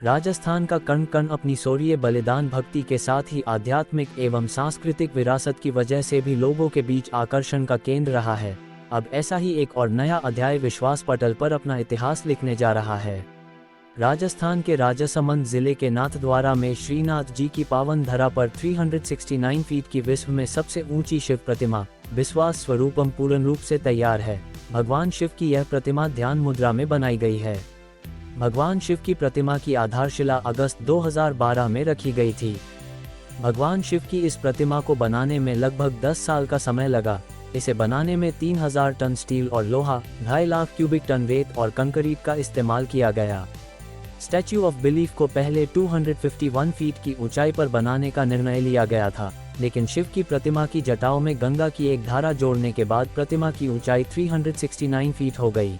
राजस्थान का कण कण अपनी शौर्य, बलिदान, भक्ति के साथ ही आध्यात्मिक एवं सांस्कृतिक विरासत की वजह से भी लोगों के बीच आकर्षण का केंद्र रहा है। अब ऐसा ही एक और नया अध्याय विश्वास पटल पर अपना इतिहास लिखने जा रहा है। राजस्थान के राजसमंद जिले के नाथद्वारा में श्रीनाथ जी की पावन धरा पर 369 फीट की विश्व में सबसे ऊंची शिव प्रतिमा विश्वास स्वरूपम पूर्ण रूप से तैयार है। भगवान शिव की यह प्रतिमा ध्यान मुद्रा में बनाई गई है। भगवान शिव की प्रतिमा की आधारशिला अगस्त 2012 में रखी गई थी। भगवान शिव की इस प्रतिमा को बनाने में लगभग 10 साल का समय लगा। इसे बनाने में 3000 टन स्टील और लोहा, 2.5 लाख क्यूबिक टन रेत और कंक्रीट का इस्तेमाल किया गया। स्टैच्यू ऑफ बिलीफ को पहले 251 फीट की ऊंचाई पर बनाने का निर्णय लिया गया था, लेकिन शिव की प्रतिमा की जटाओं में गंगा की एक धारा जोड़ने के बाद प्रतिमा की ऊंचाई 369 फीट हो गई।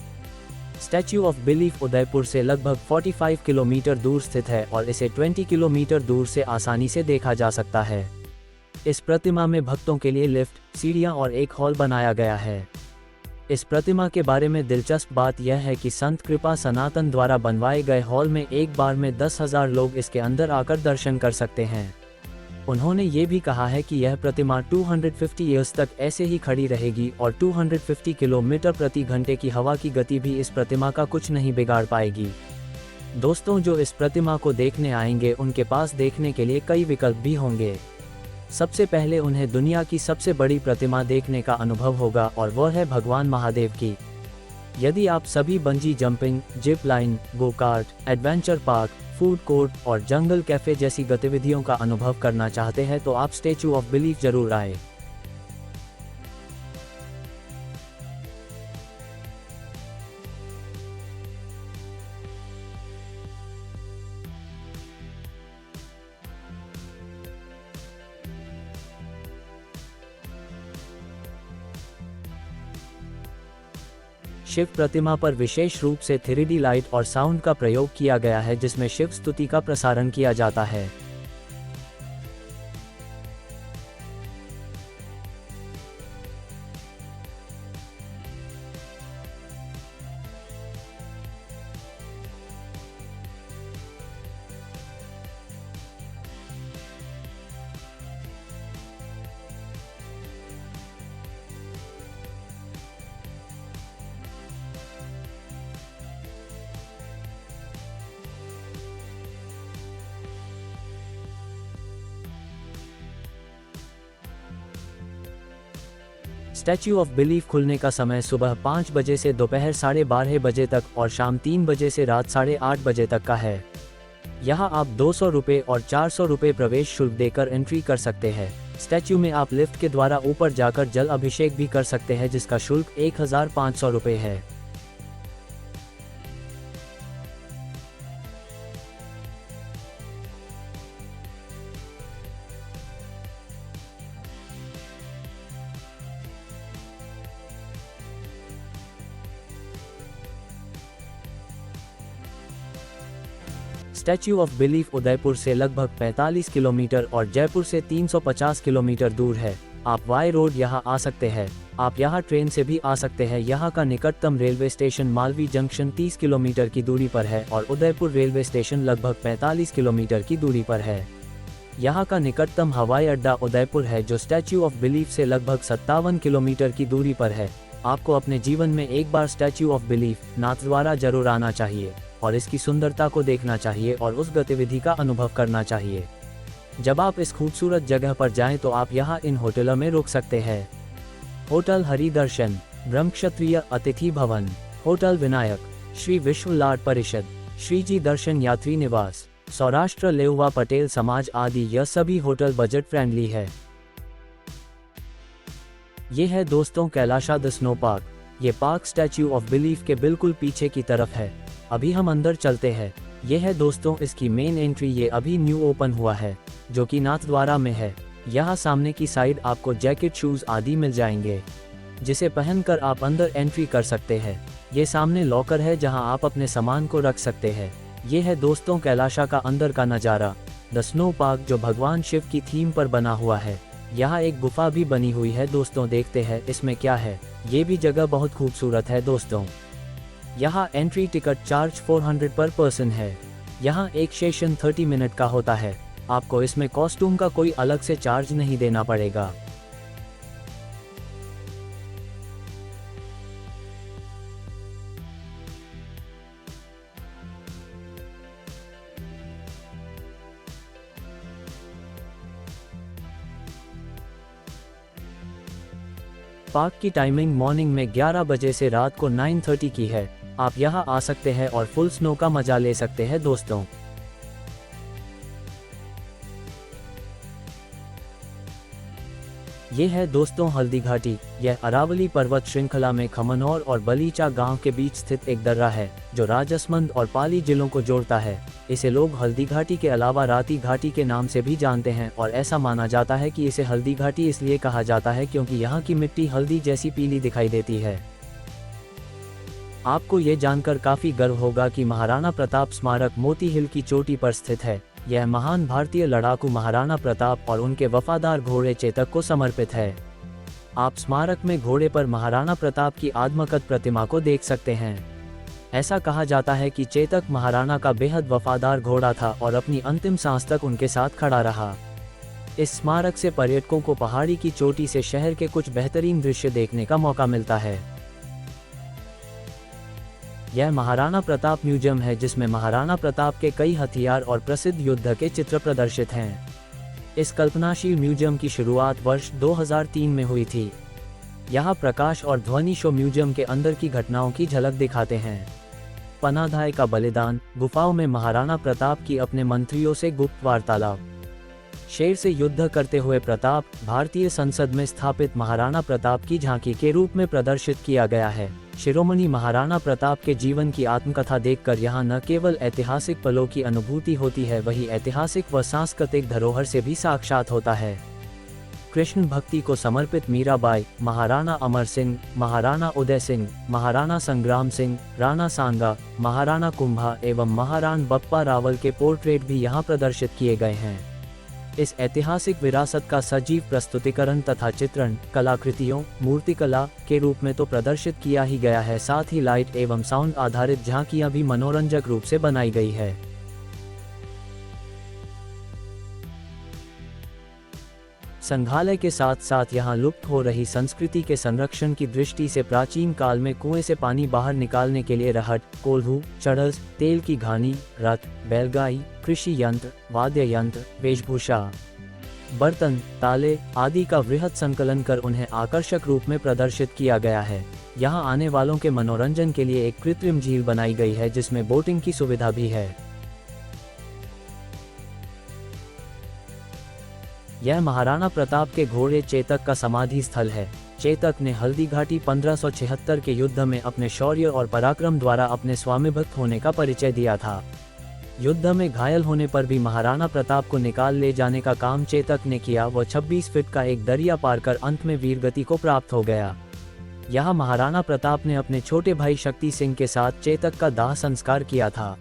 स्टैच्यू ऑफ बिलीफ उदयपुर से लगभग 45 किलोमीटर दूर स्थित है और इसे 20 किलोमीटर दूर से आसानी से देखा जा सकता है। इस प्रतिमा में भक्तों के लिए लिफ्ट, सीढ़ियां और एक हॉल बनाया गया है। इस प्रतिमा के बारे में दिलचस्प बात यह है कि संत कृपा सनातन द्वारा बनवाए गए हॉल में एक बार में 10,000 लोग इसके अंदर आकर दर्शन कर सकते हैं। उन्होंने ये भी कहा है कि यह प्रतिमा 250 ईयर्स तक ऐसे ही खड़ी रहेगी और 250 किलोमीटर प्रति घंटे की हवा की गति भी इस प्रतिमा का कुछ नहीं बिगाड़ पाएगी। दोस्तों, जो इस प्रतिमा को देखने आएंगे उनके पास देखने के लिए कई विकल्प भी होंगे। सबसे पहले उन्हें दुनिया की सबसे बड़ी प्रतिमा देखने का अनुभव होगा और वह है भगवान महादेव की। यदि आप सभी bungee jumping, zip line, go kart, adventure park, food court और जंगल कैफे जैसी गतिविधियों का अनुभव करना चाहते हैं तो आप स्टैच्यू ऑफ बिलीफ जरूर आए। शिव प्रतिमा पर विशेष रूप से 3D लाइट और साउंड का प्रयोग किया गया है, जिसमें शिव स्तुति का प्रसारण किया जाता है। स्टैच्यू ऑफ बिलीफ खुलने का समय सुबह 5 बजे से दोपहर 12:30 बजे तक और शाम 3 बजे से रात 8:30 बजे तक का है। यहाँ आप 200 रुपये और 400 रुपये प्रवेश शुल्क देकर एंट्री कर सकते हैं। स्टैच्यू में आप लिफ्ट के द्वारा ऊपर जाकर जल अभिषेक भी कर सकते हैं, जिसका शुल्क 1500 रुपये है। स्टैच्यू ऑफ बिलीफ उदयपुर से लगभग 45 किलोमीटर और जयपुर से 350 किलोमीटर दूर है। आप वाई रोड यहाँ आ सकते हैं। आप यहाँ ट्रेन से भी आ सकते हैं। यहाँ का निकटतम railway station Malvi junction 30 kilometre की दूरी पर है और उदयपुर रेलवे स्टेशन लगभग 45 किलोमीटर की दूरी पर है। यहाँ का निकटतम हवाई अड्डा उदयपुर है, जो स्टैच्यू ऑफ बिलीफ से लगभग 57 किलोमीटर की दूरी पर है। आपको अपने जीवन में एक बार स्टैच्यू ऑफ बिलीफ नाथद्वारा जरूर आना चाहिए और इसकी सुंदरता को देखना चाहिए और उस गतिविधि का अनुभव करना चाहिए। जब आप इस खूबसूरत जगह पर जाएं तो आप यहाँ इन होटलों में रुक सकते हैं। होटल हरिदर्शन, ब्रह्मक्षत्रिय अतिथि भवन, होटल विनायक, श्री विश्व लाड परिषद, श्री जी दर्शन यात्री निवास, सौराष्ट्र लेउवा पटेल समाज आदि, यह सभी होटल बजट फ्रेंडली है। ये है दोस्तों कैलाशा द स्नो पार्क। ये पार्क स्टैच्यू ऑफ बिलीफ के बिल्कुल पीछे की तरफ है। अभी हम अंदर चलते हैं। ये है दोस्तों इसकी मेन एंट्री। ये अभी न्यू ओपन हुआ है, जो कि नाथद्वारा में है। यहाँ सामने की साइड आपको जैकेट, शूज आदि मिल जाएंगे, जिसे पहनकर आप अंदर एंट्री कर सकते हैं। ये सामने लॉकर है जहाँ आप अपने सामान को रख सकते हैं। ये है दोस्तों कैलाशा का अंदर का नज़ारा, द स्नो पार्क, जो भगवान शिव की थीम पर बना हुआ है। यहाँ एक गुफा भी बनी हुई है दोस्तों, देखते हैं इसमें क्या है। ये भी जगह बहुत खूबसूरत है दोस्तों। यहाँ एंट्री टिकट चार्ज 400 पर पर्सन है। यहाँ एक सेशन 30 मिनट का होता है। आपको इसमें कॉस्ट्यूम का कोई अलग से चार्ज नहीं देना पड़ेगा। पार्क की टाइमिंग मॉर्निंग में 11 बजे से रात को 9:30 की है। आप यहाँ आ सकते हैं और फुल स्नो का मजा ले सकते हैं दोस्तों। ये है दोस्तों हल्दी घाटी। यह अरावली पर्वत श्रृंखला में खमनौर और बलीचा गांव के बीच स्थित एक दर्रा है जो राजसमंद और पाली जिलों को जोड़ता है। इसे लोग हल्दी घाटी के अलावा राती घाटी के नाम से भी जानते हैं और ऐसा माना जाता है कि इसे हल्दी घाटी इसलिए कहा जाता है क्योंकि यहाँ की मिट्टी हल्दी जैसी पीली दिखाई देती है। आपको ये जानकर काफी गर्व होगा कि महाराणा प्रताप स्मारक मोती हिल की चोटी पर स्थित है। यह महान भारतीय लड़ाकू महाराणा प्रताप और उनके वफादार घोड़े चेतक को समर्पित है। आप स्मारक में घोड़े पर महाराणा प्रताप की आत्मकथ प्रतिमा को देख सकते हैं। ऐसा कहा जाता है कि चेतक महाराणा का बेहद वफादार घोड़ा था और अपनी अंतिम सांस तक उनके साथ खड़ा रहा। इस स्मारक से पर्यटकों को पहाड़ी की चोटी से शहर के कुछ बेहतरीन दृश्य देखने का मौका मिलता है। यह महाराणा प्रताप म्यूजियम है जिसमें महाराणा प्रताप के कई हथियार और प्रसिद्ध युद्ध के चित्र प्रदर्शित हैं। इस कल्पनाशील म्यूजियम की शुरुआत वर्ष 2003 में हुई थी। यहाँ प्रकाश और ध्वनि शो म्यूजियम के अंदर की घटनाओं की झलक दिखाते हैं। पनाधाय का बलिदान, गुफाओं में महाराणा प्रताप की अपने मंत्रियों से गुप्त वार्तालाप, शेर से युद्ध करते हुए प्रताप, भारतीय संसद में स्थापित महाराणा प्रताप की झांकी के रूप में प्रदर्शित किया गया है। शिरोमणि महाराणा प्रताप के जीवन की आत्मकथा देखकर यहाँ न केवल ऐतिहासिक पलों की अनुभूति होती है, वही ऐतिहासिक व सांस्कृतिक धरोहर से भी साक्षात होता है। कृष्ण भक्ति को समर्पित मीराबाई, महाराणा अमर सिंह, महाराणा उदय सिंह, महाराणा संग्राम सिंह, राणा सांगा, महाराणा कुंभा एवं महाराणा बप्पा रावल के पोर्ट्रेट भी यहाँ प्रदर्शित किए गए हैं। इस ऐतिहासिक विरासत का सजीव प्रस्तुतिकरण तथा चित्रण कलाकृतियों, मूर्तिकला के रूप में तो प्रदर्शित किया ही गया है, साथ ही लाइट एवं साउंड आधारित झांकियां भी मनोरंजक रूप से बनाई गई है। संग्रहालय के साथ साथ यहाँ लुप्त हो रही संस्कृति के संरक्षण की दृष्टि से प्राचीन काल में कुएं से पानी बाहर निकालने के लिए रहट, कोल्हू, चढ़स, तेल की घानी, रथ, बैलगाई, कृषि यंत्र, वाद्य यंत्र, वेशभूषा, बर्तन, ताले आदि का वृहद संकलन कर उन्हें आकर्षक रूप में प्रदर्शित किया गया है। यहाँ आने वालों के मनोरंजन के लिए एक कृत्रिम झील बनाई गई है जिसमें बोटिंग की सुविधा भी है। यह महाराणा प्रताप के घोड़े चेतक का समाधि स्थल है। चेतक ने हल्दी घाटी 1576 के युद्ध में अपने शौर्य और पराक्रम द्वारा अपने स्वामिभक्त होने का परिचय दिया था। युद्ध में घायल होने पर भी महाराणा प्रताप को निकाल ले जाने का काम चेतक ने किया। वह 26 फीट का एक दरिया पार कर अंत में वीरगति को प्राप्त हो गया। यहाँ महाराणा प्रताप ने अपने छोटे भाई शक्ति सिंह के साथ चेतक का दाह संस्कार किया था।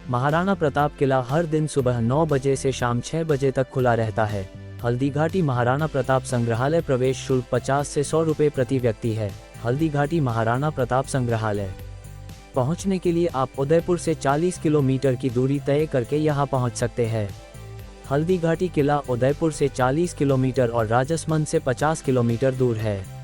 महाराणा प्रताप किला हर दिन सुबह 9 बजे से शाम 6 बजे तक खुला रहता है। हल्दी घाटी महाराणा प्रताप संग्रहालय प्रवेश शुल्क 50 से 100 रुपये प्रति व्यक्ति है। हल्दी घाटी महाराणा प्रताप संग्रहालय पहुंचने के लिए आप उदयपुर से 40 किलोमीटर की दूरी तय करके यहां पहुंच सकते हैं। हल्दी घाटी किला उदयपुर से 40 किलोमीटर और राजसमंद से 50 किलोमीटर दूर है।